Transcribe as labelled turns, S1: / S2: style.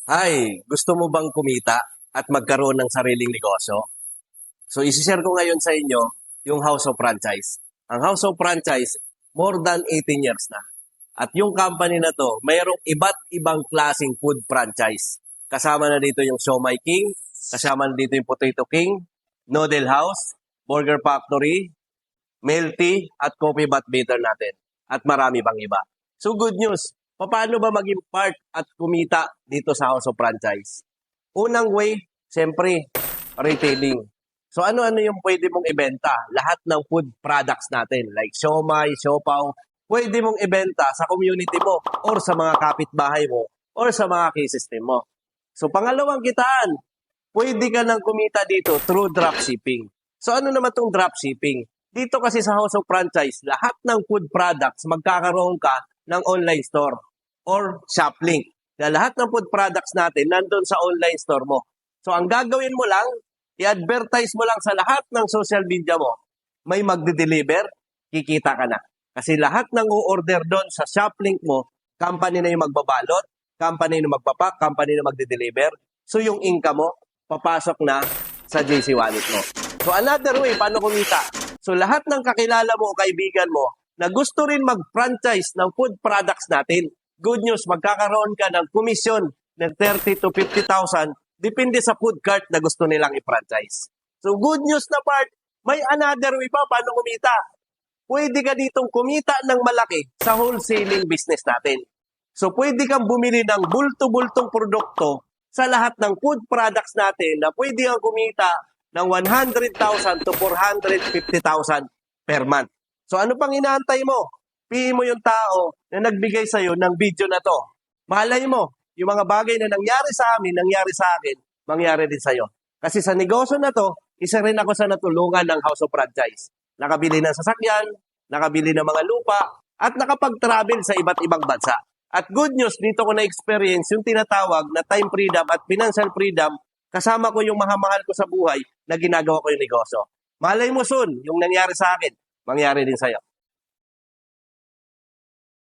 S1: Hi, gusto mo bang kumita at magkaroon ng sariling negosyo? So, isi-share ko ngayon sa inyo yung House of Franchise. Ang House of Franchise, more than 18 years na. At yung company na to, mayroong iba't ibang klaseng food franchise. Kasama na dito yung Siomai King, kasama na dito yung Potato King, Noodle House, Burger Factory, Melty, at Coffee Bat Bitter natin. At marami pang iba. So good news, paano ba maging part at kumita dito sa House of Franchise? Unang way, siyempre, retailing. So ano-ano yung pwede mong ibenta? Lahat ng food products natin like siomai, siopaw, pwede mong ibenta sa community mo or sa mga kapitbahay mo or sa mga k-system mo. So pangalawang kitaan, pwede ka nang kumita dito through dropshipping. So ano naman tong dropshipping? Dito kasi sa House of Franchise, lahat ng food products magkakaroon ka ng online store or shop link. Na lahat ng food products natin nandun sa online store mo. So ang gagawin mo lang, i-advertise mo lang sa lahat ng social media mo. May magde-deliver, kikita ka na. Kasi lahat ng u-order doon sa shop link mo, company na yung magbabalot, company na magpapak, company na magde-deliver. So yung income mo, papasok na sa JC Wallet mo. So another way, paano kumita? So lahat ng kakilala mo o kaibigan mo na gusto rin mag-franchise ng food products natin, good news, magkakaroon ka ng komisyon ng 30 to 50,000 depende sa food cart na gusto nilang i-franchise. So good news na part, may another way pa paano kumita. Pwede ka ditong kumita ng malaki sa wholesaling business natin. So pwede kang bumili ng bulto-bultong produkto sa lahat ng food products natin na pwede kang kumita ng 100,000 to 450,000 per month. So ano pang inaantay mo? Piliin mo yung tao na nagbigay sa'yo ng video na to. Malay mo, yung mga bagay na nangyari sa amin, nangyari sa akin, mangyari din sa'yo. Kasi sa negosyo na to, isa rin ako sa natulungan ng House of Franchise. Nakabili ng sasakyan, nakabili ng mga lupa, at nakapag-travel sa iba't ibang bansa. At good news, dito ko na-experience yung tinatawag na time freedom at financial freedom, kasama ko yung mahal ko sa buhay na ginagawa ko yung negosyo. Malay mo soon, yung nangyari sa akin, mangyari din sa'yo.